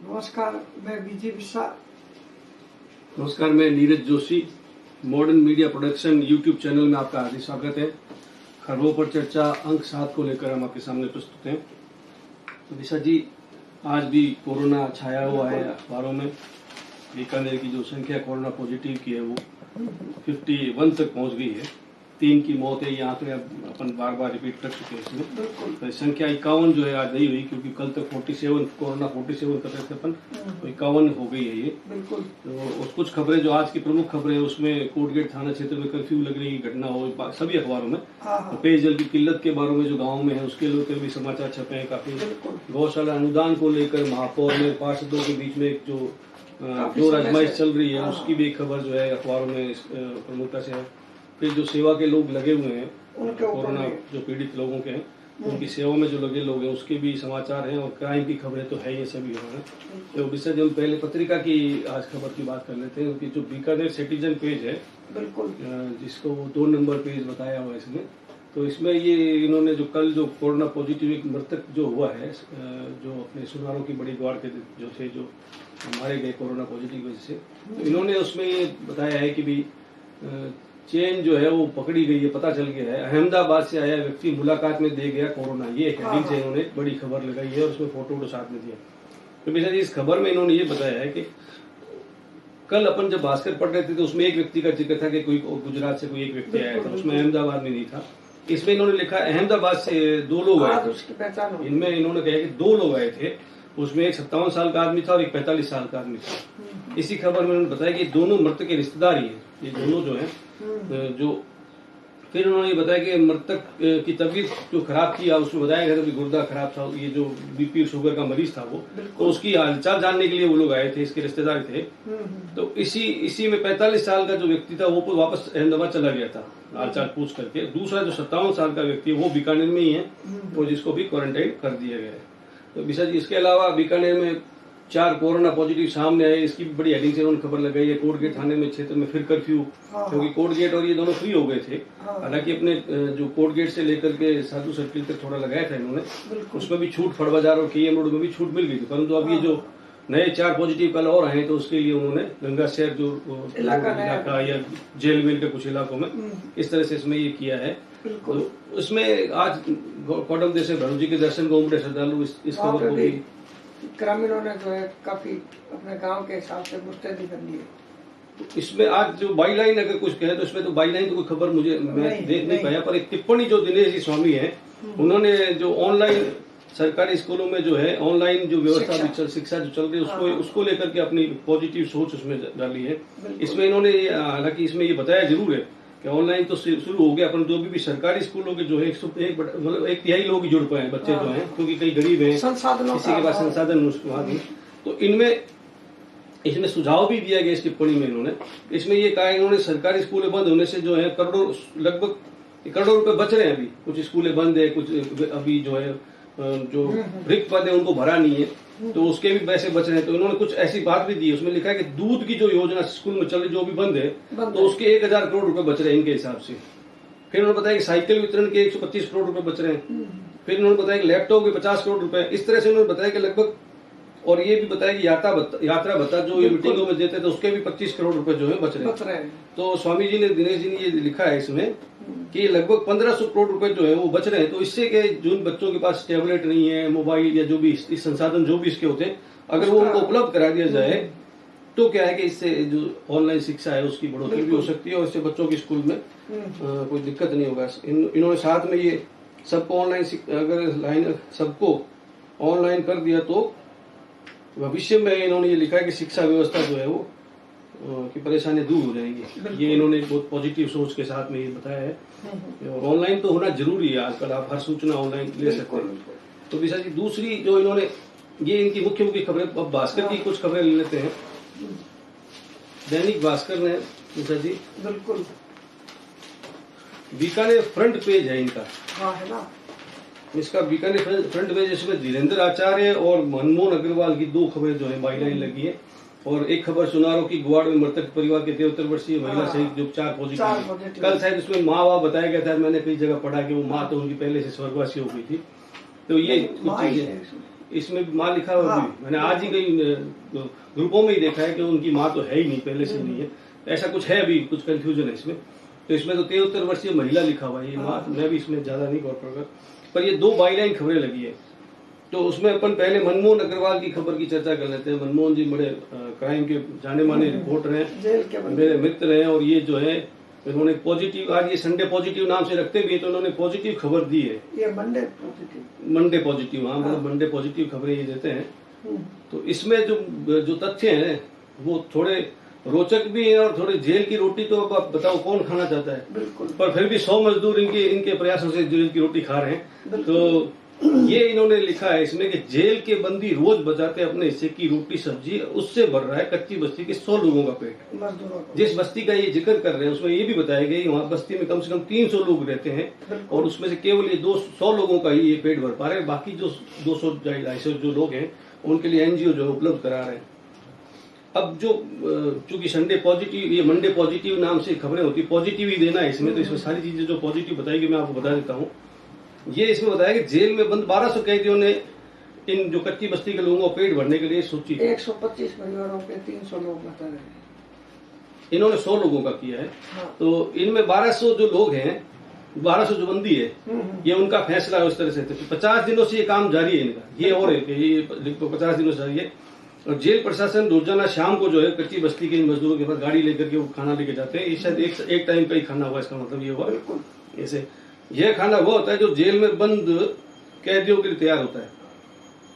नमस्कार, मैं विजय मिश्रा। नमस्कार, मैं Neeraj Joshi. Modern media production YouTube channel में आपका हार्दिक स्वागत है। खबरों पर चर्चा अंक 7 को लेकर हम आपके सामने प्रस्तुत हैं। तो दिशा जी, आज भी कोरोना छाया हुआ है अखबारों में। बीकानेर की जो संख्या कोरोना पॉजिटिव की है वो 51 तक पहुंच गई है। 3 की मौत है, ये आंकड़े अपन बार बार रिपीट कर चुके हैं इसमें। तो संख्या 51 जो है आज नहीं हुई, क्योंकि कल तक 47 कोरोना 47 कर रहे थे अपन, तो 51 हो गई है ये। बिल्कुल। तो कुछ खबरें जो आज की प्रमुख खबरें हैं उसमें कोटगेट थाना क्षेत्र में कर्फ्यू लगने की घटना हो, सभी अखबारों में। तो पेयजल की किल्लत के बारे में जो गाँव में है उसके लेकर भी समाचार छपे हैं काफी। गौशाला अनुदान को लेकर महापौर में पार्षदों के बीच में जो आजमाइश चल रही है उसकी भी खबर जो है अखबारों में प्रमुखता से है। फिर जो सेवा के लोग लगे हुए हैं, कोरोना जो पीड़ित लोगों के हैं, उनकी सेवा में जो लगे लोग हैं उसके भी समाचार हैं, और क्राइम की खबरें तो है ये सभी हो रहे हैं। तो विशेष हम पहले पत्रिका की आज खबर की बात कर लेते हैं। उनकी जो बीकानेर सिटीजन पेज है, बिल्कुल, जिसको 2 नंबर पेज बताया हुआ है इसमें। तो इसमें ये इन्होंने जो कल जो कोरोना पॉजिटिव एक मृतक जो हुआ है, जो अपने सुनारों की बड़ी गवाड़ के जो थे, जो मारे गए कोरोना पॉजिटिव वजह से, तो इन्होंने उसमें ये बताया है कि भी चेन जो है वो पकड़ी गई है, पता चल गया है। अहमदाबाद से आया व्यक्ति मुलाकात में दे गया कोरोना, ये हेडिंग से इन्होंने बड़ी खबर लगाई है और उसमें फोटो साथ में दिया। तो बेशक इस खबर में इन्होंने ये बताया है कि कल अपन जब भास्कर पढ़ रहे थे तो उसमें एक व्यक्ति का जिक्र था कि कोई गुजरात से कोई एक व्यक्ति आया था, उसमें अहमदाबाद में नहीं था। इसमें इन्होंने लिखा अहमदाबाद से 2 लोग आए थे। इनमें इन्होंने कहा कि 2 लोग आए थे, उसमें एक 57 साल का आदमी था और एक 45 साल का आदमी था। इसी खबर में उन्होंने बताया कि दोनों मृतक के रिश्तेदार ही है, ये दोनों जो है जो। फिर उन्होंने बताया कि मृतक की तबीयत जो खराब थी, उसमें बताया गया था कि गुर्दा खराब था, ये जो बीपी और शुगर का मरीज था वो, तो उसकी हालचाल जानने के लिए वो लोग आए थे, इसके रिश्तेदार थे। तो इसी में 45 साल का जो व्यक्ति था वो वापस अहमदाबाद चला गया था हालचाल पूछ करके। दूसरा जो 57 साल का व्यक्ति है वो बीकानेर में ही है, वो जिसको भी क्वारंटाइन कर दिया गया है। तो विशेष इसके अलावा बीकानेर में 4 कोरोना पॉजिटिव सामने आए, इसकी भी बड़ी हेडिंग से उन्होंने खबर लगाई है। कोटगेट थाने में क्षेत्र में फिर कर्फ्यू, क्योंकि कोटगेट और ये दोनों फ्री हो गए थे। हालांकि अपने जो कोटगेट से लेकर के साधु सर्किल तक थोड़ा लगाया था इन्होंने, उसमें भी छूट, फड़ बाजार और केएम रोड में भी छूट मिल गई थी। परंतु अब ये जो नए 4 पॉजिटिव कल और आए, तो उसके लिए उन्होंने गंगा शहर जो इलाका या जेल वेल के कुछ इलाकों में इस तरह से इसमें ये किया है। तो उसमें आज कौटम देश भरूजी के दर्शन को उमड़े श्रद्धालु इस खबर को भी ग्रामीणों ने जो है काफी अपने गांव के हिसाब से मुस्तैदी कर ली है। तो इसमें आज जो बाई लाइन अगर कुछ कहे तो इसमें तो बाई लाइन तो कोई खबर मैं देख नहीं पाया, पर एक टिप्पणी जो दिनेश जी स्वामी है, उन्होंने जो ऑनलाइन सरकारी स्कूलों में जो है ऑनलाइन जो व्यवस्था शिक्षा जो चल रही है उसको लेकर के अपनी पॉजिटिव सोच उसमें डाली है। इसमें इन्होंने हालांकि इसमें ये बताया जरूर है कि ऑनलाइन तो शुरू हो गया, परंतु अभी भी सरकारी स्कूलों के जो है 1/3 लोग ही जुड़ पाए हैं बच्चे जो हैं, क्योंकि कई गरीब हैं, किसी के पास संसाधन नहीं। तो इसमें सुझाव भी दिया गया इस टिप्पणी में। इन्होंने इसमें ये कहा, इन्होंने सरकारी स्कूलें बंद होने से जो है लगभग करोड़ों रुपए बच रहे हैं। अभी कुछ स्कूलें बंद है, कुछ अभी जो है जो रिक्त पद है उनको भरा नहीं है, तो उसके भी पैसे बच रहे हैं। तो इन्होंने कुछ ऐसी बात भी दी, उसमें लिखा है कि दूध की जो योजना स्कूल में चल रही जो भी बंद है, तो उसके 1000 करोड़ रुपए बच रहे हैं इनके हिसाब से। फिर उन्होंने बताया कि साइकिल वितरण के 125 करोड़ रुपए बच रहे हैं। फिर उन्होंने बताया कि लैपटॉप के 50 करोड़ रुपए। इस तरह से उन्होंने बताया कि लगभग, और ये भी बताया कि यात्रा भत्ता जो ये मीटिंगों में देते थे उसके भी 25 करोड़ रुपए जो है बच रहे हैं। तो स्वामी जी ने, दिनेश जी ने ये लिखा है इसमें कि लगभग 1500 करोड़ रुपए जो है वो बच रहे हैं। तो इससे के जिन बच्चों के पास टैबलेट नहीं है, मोबाइल या जो भी इस संसाधन जो भी इसके होते हैं, अगर वो उनको उपलब्ध करा दिया जाए तो क्या है कि इससे जो ऑनलाइन शिक्षा है उसकी बढ़ोतरी भी हो सकती है, और इससे बच्चों की स्कूल में कोई दिक्कत नहीं होगा। इन्होंने साथ में ये सबको ऑनलाइन, अगर सबको ऑनलाइन कर दिया तो भविष्य में, इन्होंने ये लिखा है कि शिक्षा व्यवस्था जो है वो की परेशानी दूर हो जाएंगी। ये इन्होंने बहुत पॉजिटिव सोच के साथ में ये बताया है। और ऑनलाइन तो होना जरूरी है, आजकल आप हर सूचना ऑनलाइन ले सकते हैं। तो विशा जी, दूसरी जो इन्होंने, ये इनकी मुख्य खबरें। अब भास्कर की कुछ खबरें ले लेते हैं। दैनिक भास्कर ने विशा जी, बिल्कुल, बीकानेर फ्रंट पेज है इनका, है ना। इसका बीकानेर फ्रंट पेज, इसमें धीरेन्द्र आचार्य और मनमोहन अग्रवाल की 2 खबरें जो है बाई लाइन लगी है, और एक खबर सुनारों की गुवाड़ में मृतक परिवार के 73 वर्षीय महिला सहित जो 4 पॉजिटिव। कल शायद उसमें माँ बाप बताया गया था, मैंने कई जगह पढ़ा कि वो माँ तो उनकी पहले से स्वर्गवासी हो गई थी। तो ये कुछ चीजें इसमें भी माँ लिखा हुआ भी मैंने आज ही कई ग्रुपों में ही देखा है कि उनकी माँ तो है ही नहीं, पहले से नहीं है, ऐसा कुछ है, अभी कुछ कंफ्यूजन है इसमें। तो इसमें तो 73 वर्षीय महिला लिखा हुआ है, ये माँ, मैं भी इसमें ज्यादा नहीं गौर कर, पर ये 2 बाईलाइन खबरें लगी है। तो उसमें अपन पहले मनमोहन अग्रवाल की खबर की चर्चा कर लेते हैं। मनमोहन जी बड़े क्राइम के जाने माने रिपोर्टर हैं, मेरे मित्र हैं, और ये जो है इन्होंने पॉजिटिव, आज ये संडे पॉजिटिव नाम से रखते भी है, तो उन्होंने पॉजिटिव खबर दी है। ये मंडे पॉजिटिव, हाँ, मतलब मंडे पॉजिटिव खबरें ये देते हैं। तो इसमें जो तथ्य हैं वो थोड़े रोचक भी है, और थोड़े जेल की रोटी तो अब आप बताओ कौन खाना चाहता है। बिल्कुल। पर फिर भी 100 मजदूर इनके प्रयासों से जेल की रोटी खा रहे हैं। तो ये इन्होंने लिखा है इसमें कि जेल के बंदी रोज बचाते अपने हिस्से की रोटी सब्जी, उससे भर रहा है कच्ची बस्ती के 100 लोगों का पेट। जिस बस्ती का ये जिक्र कर रहे हैं उसमें ये भी बताया गया कि वहाँ बस्ती में कम से कम 300 लोग रहते हैं, और उसमें से केवल ये 200 लोगों का ही ये पेट भर पा रहे हैं। बाकी जो 200-250 जो लोग हैं उनके लिए एनजीओ जो उपलब्ध करा रहे हैं। अब जो चूंकि संडे पॉजिटिव, ये मंडे पॉजिटिव नाम से खबरें होती है, पॉजिटिव ही देना है इसमें, तो इसमें सारी चीजें जो पॉजिटिव बताएगी मैं आपको बता देता हूँ। ये इसमें बताया कि जेल में बंद 1200 कैदियों ने इन जो कच्ची बस्ती के लोगों को पेट भरने के लिए सोची। 125 परिवारों के 300 लोग बता रहे हैं, इन्होंने 100 लोगों का किया है। हाँ। तो इनमें 1200 जो लोग हैं, 1200 जो बंदी है, ये उनका फैसला है उस तरह से। 50 दिनों से ये काम जारी है इनका, ये और है कि ये 50 दिनों से जारी है। और जेल प्रशासन रोजाना शाम को जो है कच्ची बस्ती के मजदूरों के पास गाड़ी लेकर के वो खाना लेके जाते हैं। शायद एक टाइम का ही खाना हुआ, इसका मतलब ये हुआ। ऐसे यह खाना वो होता है जो जेल में बंद कैदियों के लिए तैयार होता है।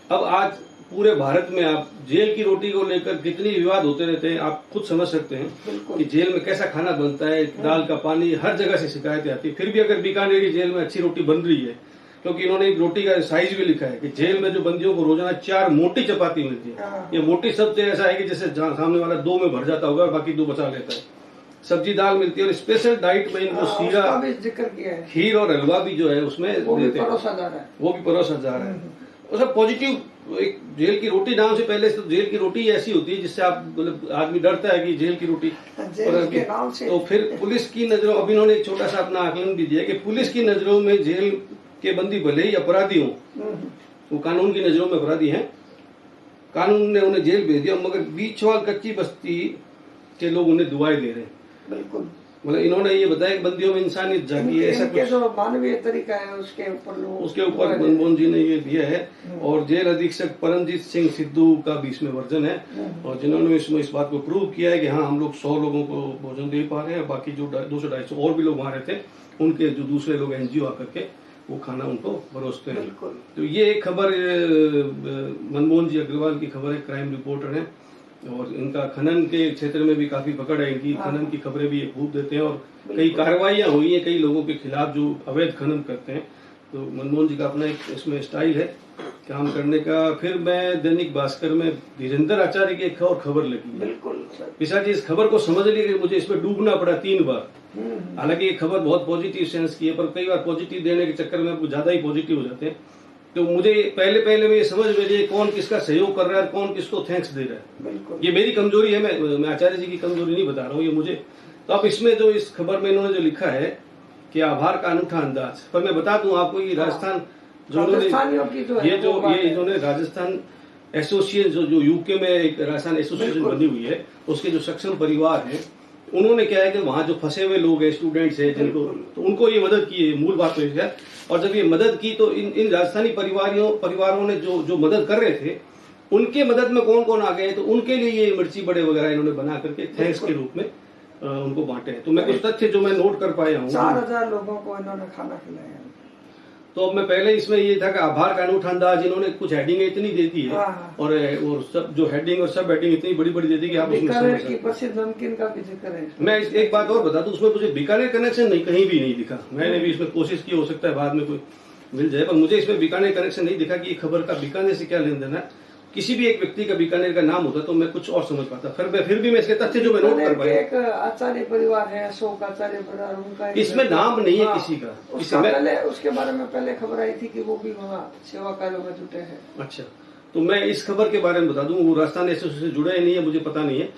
अब आज पूरे भारत में आप जेल की रोटी को लेकर कितनी विवाद होते रहते हैं, आप खुद समझ सकते हैं कि जेल में कैसा खाना बनता है, दाल का पानी, हर जगह से शिकायतें आती है। फिर भी अगर बीकानेरी जेल में अच्छी रोटी बन रही है, क्योंकि इन्होंने एक रोटी का साइज भी लिखा है कि जेल में जो बंदियों को रोजाना 4 मोटी चपाती मिलती है। ये मोटी शब्द ऐसा है कि जैसे सामने वाला 2 में भर जाता होगा, बाकी 2 बचा लेता है। सब्जी दाल मिलती है, और स्पेशल डाइट में इनको सीरा, जिक्र किया है, खीर और हलवा भी जो है उसमें वो भी देते हैं, वो भी परोसा जा रहा है। और सब पॉजिटिव। एक जेल की रोटी नाम से पहले तो जेल की रोटी ऐसी होती है जिससे आप मतलब आदमी डरता है कि जेल की रोटी। तो फिर पुलिस की नजरों, अब इन्होंने एक छोटा सा अपना आकलन भी दिया कि पुलिस की नजरों में जेल के बंदी भले ही अपराधी हों, वो कानून की नजरों में अपराधी हैं, कानून ने उन्हें जेल भेज दिया, मगर बीचवाल कच्ची बस्ती के लोग उन्हें दुआएं दे रहे हैं। बिल्कुल। मतलब इन्होंने ये बताया कि बंदियों में इंसानियत जागी है, ऐसा कुछ जो मानवीय तरीका है उसके ऊपर मनमोहन जी ने ये दिया है। और जेल अधीक्षक परमजीत सिंह सिद्धू का भी इसमें वर्जन है, और जिन्होंने इसमें इस बात को प्रूव किया है कि हाँ, हम लोग 100 लोगों को भोजन दे पा रहे हैं, बाकी जो 200-250 और भी लोग वहां रहते हैं, उनके जो दूसरे लोग एनजीओ आकर के वो खाना उनको परोसते हैं। तो ये एक खबर मनमोहन जी अग्रवाल की खबर है, क्राइम रिपोर्टर है, और इनका खनन के क्षेत्र में भी काफी पकड़ है इनकी। खनन की खबरें भी खूब देते हैं, और कई कार्रवाइयां हुई हैं कई लोगों के खिलाफ जो अवैध खनन करते हैं। तो मनमोहन जी का अपना एक इसमें स्टाइल है काम करने का। फिर मैं दैनिक भास्कर में धीरेन्द्र आचार्य की एक और खबर लगी। बिल्कुल पिसा जी इस खबर को समझ लिए कि मुझे इसमें डूबना पड़ा 3 बार। हालांकि ये खबर बहुत पॉजिटिव सेंस की है, पर कई बार पॉजिटिव देने के चक्कर में ज्यादा ही पॉजिटिव हो जाते हैं। तो मुझे पहले में ये समझ में लिए कौन किसका सहयोग कर रहा है, कौन किसको थैंक्स दे रहा है। ये मेरी कमजोरी है, मैं आचार्य जी की कमजोरी नहीं बता रहा हूँ ये मुझे। तो अब इसमें जो इस खबर में इन्होंने जो लिखा है कि आभार का अनूठा अंदाज, पर मैं बता दूं आपको ये राजस्थान जो इन्होंने राजस्थान एसोसिएशन जो यूके में एक राजस्थान एसोसिएशन बनी हुई है, उसके जो सक्षम परिवार है, उन्होंने क्या है कि वहां जो फंसे हुए लोग हैं, स्टूडेंट्स हैं जिनको, तो उनको ये मदद की है। मूल बात तो है। और जब ये मदद की तो इन राजस्थानी परिवारों ने जो मदद कर रहे थे, उनके मदद में कौन कौन आ गए, तो उनके लिए ये मिर्ची बड़े वगैरह इन्होंने बना करके थैंक्स के रूप में उनको बांटे हैं। तो मैं कुछ तथ्य जो मैं नोट कर पाया हूँ, 4000 लोगों को इन्होंने खाना खिलाया। तो अब मैं पहले इसमें ये था कि आभार का अनूठा अंदाज, इन्होंने कुछ हेडिंग इतनी देती है, और सब जो हेडिंग और सब हेडिंग इतनी बड़ी बड़ी देती है कि आप उसमें समझ सकते हैं। प्रसिद्ध नमकीन का भी जिक्र है। मैं एक बात और बता दूं, उसमें मुझे बीकानेर कनेक्शन नहीं, कहीं भी नहीं दिखा। मैंने भी इसमें कोशिश की, हो सकता है बाद में कोई मिल जाए, पर मुझे इसमें बीकानेर कनेक्शन नहीं दिखा कि ये खबर का बीकानेर से क्या लेन देन है। किसी भी एक व्यक्ति का बीकानेर का नाम होता तो मैं कुछ और समझ पाता। फिर भी मैं इसके तथ्य जो मैं नोट कर पाया, एक आचार्य परिवार है, अशोक आचार्य परिवार, उनका इसमें नाम नहीं है किसी का। उसके बारे में पहले खबर आई थी कि वो भी वहाँ सेवा कार्यों में जुटे हैं। अच्छा, तो मैं इस खबर के बारे में बता दूं, वो राजस्थान एसोसिएशन से जुड़ा ही नहीं है, मुझे पता नहीं है।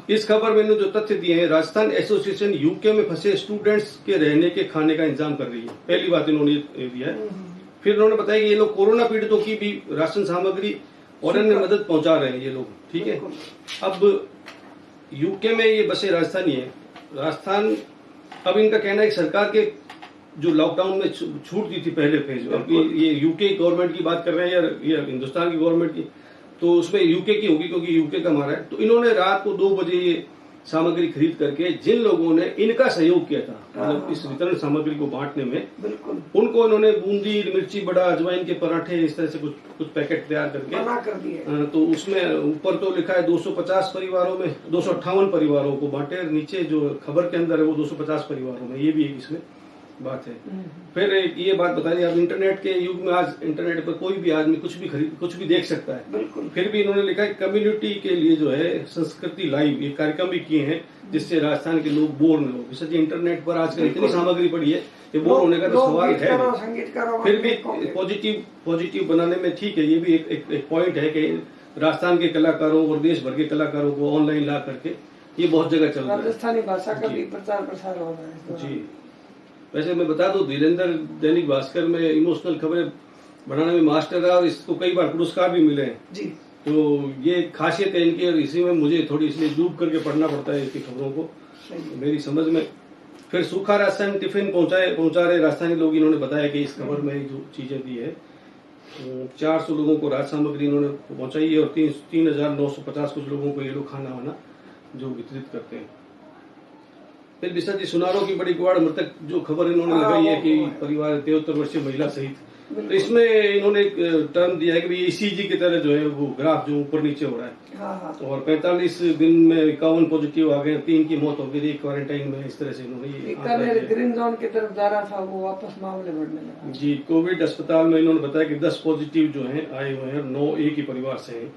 इस खबर में जो तथ्य दिए हैं, राजस्थान एसोसिएशन यूके में फंसे स्टूडेंट्स के रहने के खाने का इंतजाम कर रही है। पहली बात इन्होंने दिया है। फिर उन्होंने बताया कि ये लोग कोरोना पीड़ितों की भी राशन सामग्री और अन्य मदद पहुंचा रहे हैं ये लोग, ठीक है। अब यूके में ये बसे राजस्थानी है, राजस्थान, अब इनका कहना है कि सरकार के जो लॉकडाउन में छूट दी थी पहले फेज, अब ये यूके गवर्नमेंट की बात कर रहे हैं या हिंदुस्तान की गवर्नमेंट की, तो उसमें यूके की होगी क्योंकि यूके का हमारा है। तो इन्होंने रात को 2 बजे ये सामग्री खरीद करके जिन लोगों ने इनका सहयोग किया था, मतलब इस वितरण सामग्री को बांटने में, बिल्कुल उनको इन्होंने बूंदी, मिर्ची बड़ा, अजवाइन के पराठे, इस तरह से कुछ पैकेट तैयार करके बना कर दिए। तो उसमें ऊपर तो लिखा है 250 परिवारों में 258 परिवारों को बांटे, नीचे जो खबर के अंदर है वो 250 परिवारों में, ये भी इसमें बात है। फिर एक ये बात बताइए, अब इंटरनेट के युग में आज इंटरनेट पर कोई भी आदमी कुछ भी देख सकता है। बिल्कुल। फिर भी इन्होंने लिखा है कम्युनिटी के लिए जो है संस्कृति लाइव, ये कार्यक्रम भी किए हैं जिससे राजस्थान के लोग बोर न हो। सच इंटरनेट पर आजकल इतनी सामग्री पड़ी है कि बोर होने का तो सवाल है। फिर भी पॉजिटिव बनाने में ठीक है, ये भी एक पॉइंट है कि राजस्थान के कलाकारों और देश भर के कलाकारों को ऑनलाइन ला करके ये बहुत जगह चल रहा है। राजस्थानी भाषा का भी प्रचार प्रसार हो रहा है जी। वैसे मैं बता दूं, धीरेन्द्र दैनिक भास्कर में इमोशनल खबरें बनाने में मास्टर है और इसको कई बार पुरस्कार भी मिले हैं जी। तो ये खासियत है इनकी, और इसी में मुझे थोड़ी इसलिए डूब करके पढ़ना पड़ता है इनकी खबरों को मेरी समझ में। फिर सूखा राशन टिफिन पहुंचा रहे राजस्थानी लोग, इन्होंने बताया कि इस खबर में जो चीजें दी है 400 लोगों को राशन सामग्री इन्होंने पहुंचाई है और 3,950 कुछ लोगों को ये लोग खाना वाना जो वितरित करते हैं। फिर विशा जी सुनारों की बड़ी गुआड़ मृतक जो खबर इन्होंने लगाई है कि परिवार 73 वर्षीय महिला सहित, तो इसमें इन्होंने एक टर्म दिया है कि ईसीजी की तरह जो है वो ग्राफ जो ऊपर नीचे हो रहा है। और 45 दिन में 51 पॉजिटिव आ गए, 3 की मौत हो गई क्वारंटाइन में, इस तरह से इन्होंने ग्रीन जोन की तरफ जा रहा था, वो वापस मामले बढ़ने लगा। जी। कोविड अस्पताल में इन्होंने बताया कि 10 पॉजिटिव जो है आए हुए हैं, 9 एक ही परिवार से हैं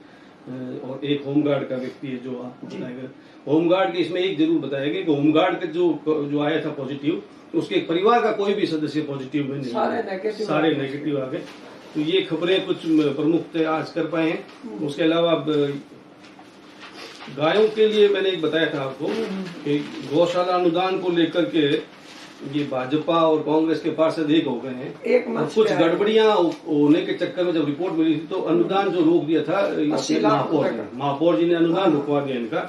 और एक होमगार्ड का व्यक्ति है जो आपको बताएगा। होमगार्ड के इसमें एक जरूर बताएगा कि होमगार्ड का जो आया था पॉजिटिव, उसके एक परिवार का कोई भी सदस्य पॉजिटिव में नहीं, सारे नेगेटिव आ गए। तो ये खबरें कुछ प्रमुख आज कर पाए हैं। उसके अलावा गायों के लिए मैंने एक बताया था आपको कि गौशाला अनुदान को लेकर के ये भाजपा और कांग्रेस के पार्षद एक हो गए हैं। कुछ गड़बड़ियां होने के चक्कर में जब रिपोर्ट मिली थी तो अनुदान जो रोक दिया था महापौर जी ने अनुदान रुकवा दिया इनका।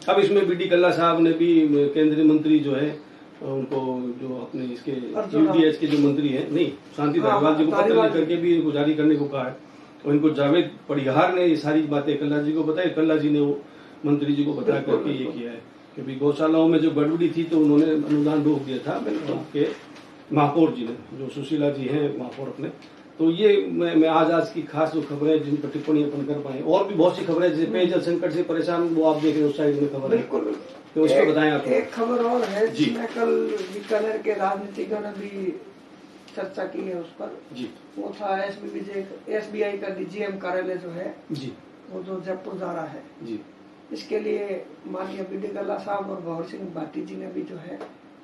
अब इसमें बीडी कल्ला साहब ने भी, केंद्रीय मंत्री जो है उनको, जो अपने इसके यूडीएच के जो मंत्री हैं, नहीं शांति धारीवाल जी को पत्र लिख करके भी इनको जारी करने को कहा है। और इनको जावेद पड़िहार ने ये सारी बातें कल्ला जी को बताई, कल्ला जी ने वो मंत्री जी को बता करके ये किया है कि गौशालाओं में जो गड़बड़ी थी तो उन्होंने अनुदान रोक दिया था आपके महापौर जी ने, जो सुशीला जी हैं महापौर अपने। तो ये मैं आज की खास जो खबरें जिन पर टिप्पणी अपन कर पाए, और भी बहुत सी खबरें जैसे पेयजल संकट से परेशान, वो आप देख रहे हैं उस साइड में खबर है, तो उसको बताएं आप। एक खबर और है जिसमें कल बीकानेर के राजनीतिज्ञों ने भी चर्चा की है उस पर जी। वो था SBI का DGM कार्यालय जो है जी, वो जो जयपुर जा रहा है जी। इसके लिए माननीय बीडी कल्ला साहब और भंवर सिंह भाटी जी ने भी जो है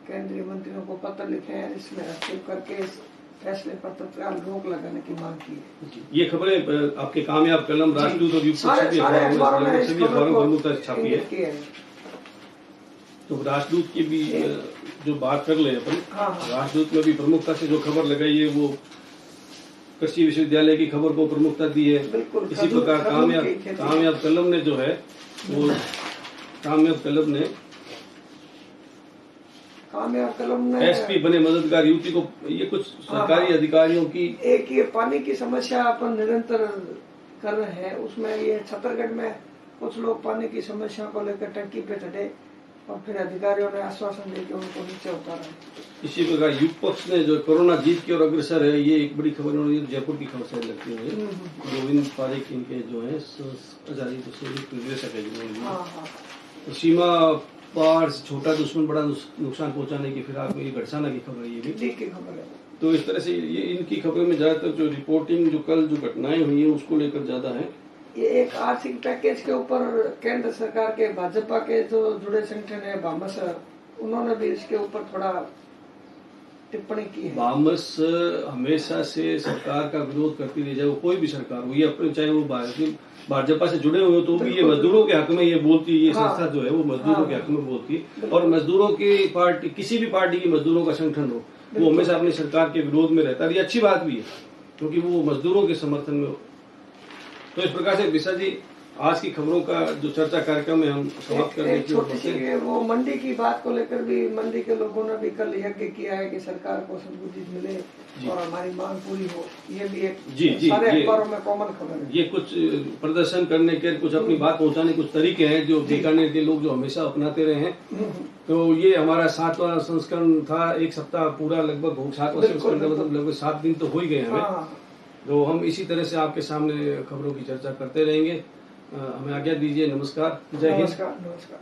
केंद्रीय मंत्रियों को पत्र लिखे हैं, इसमें हस्तक्षेप करके इस फैसले पर तत्काल रोक लगाने की मांग की है। ये खबरें आपके कामयाब कलम, राजदूत और युग छापी है। तो राजदूत की भी जो बात कर ले अपन, राजदूत में भी प्रमुखता से जो खबर लगाई है वो कृषि विश्वविद्यालय की खबर को प्रमुखता दी है। इसी प्रकार कामयाब कलम ने जो है वो कामयाब कलम ने SP बने मददगार युवती को, ये कुछ सरकारी अधिकारियों की एक ये पानी की समस्या अपन निरंतर कर रहे हैं, उसमें ये छत्तीसगढ़ में कुछ लोग पानी की समस्या को लेकर टंकी पे चढ़े और फिर अधिकारियों ने आश्वासन देकर उनको नीचे उतारा। इसी प्रकार युग पक्ष ने जो कोरोना जीत की ओर अग्रसर है, ये एक बड़ी खबर उन्होंने जयपुर की खबर से लगती है। गोविंद पारेख इनके जो है निर्देशक है। सीमा पार से छोटा दुश्मन बड़ा नुकसान पहुंचाने की फिराक में ये घटसाना की खबर है, ये भी की खबर है। तो इस तरह से ये इनकी खबरों में ज्यादातर जो रिपोर्टिंग जो कल जो घटनाएं हुई है उसको लेकर ज्यादा है। ये एक आर्थिक पैकेज के ऊपर केंद्र सरकार के भाजपा के जो जुड़े संगठन है बामस, उन्होंने भी इसके ऊपर थोड़ा टिप्पणी की है। बामस हमेशा से सरकार का विरोध करती रही, चाहे वो कोई भी सरकार हो, ये अपने चाहे वो भाजपा से जुड़े हुए तो भी ये मजदूरों के हक में ये बोलती, ये संस्था जो है वो मजदूरों के हक में बोलती। और मजदूरों की पार्टी, किसी भी पार्टी की मजदूरों का संगठन हो, वो हमेशा अपनी सरकार के विरोध में रहता है। ये अच्छी बात भी है क्योंकि वो मजदूरों के समर्थन में हो। तो इस प्रकार से विशा जी, आज की खबरों का जो चर्चा कार्यक्रम में हम समाप्त करने की ओर बढ़ते हैं। वो मंडी की बात को लेकर भी मंडी के लोगों ने भी कल यज्ञ किया है कि सरकार को संकुचित मिले और हमारी मांग पूरी हो। ये भी एक सारे अखबारों में कॉमन खबर है। ये कुछ प्रदर्शन करने के, कुछ अपनी बात पहुंचाने कुछ तरीके हैं जो बीकानेर के लोग जो हमेशा अपनाते रहे हैं। तो ये हमारा 7वां संस्करण था। एक सप्ताह पूरा लगभग 7वां संस्करण का मतलब लगभग 7 दिन तो हो ही गए हमें। तो हम इसी तरह से आपके सामने खबरों की चर्चा करते रहेंगे। हमें आज्ञा दीजिए। नमस्कार। जय हिंद। नमस्कार।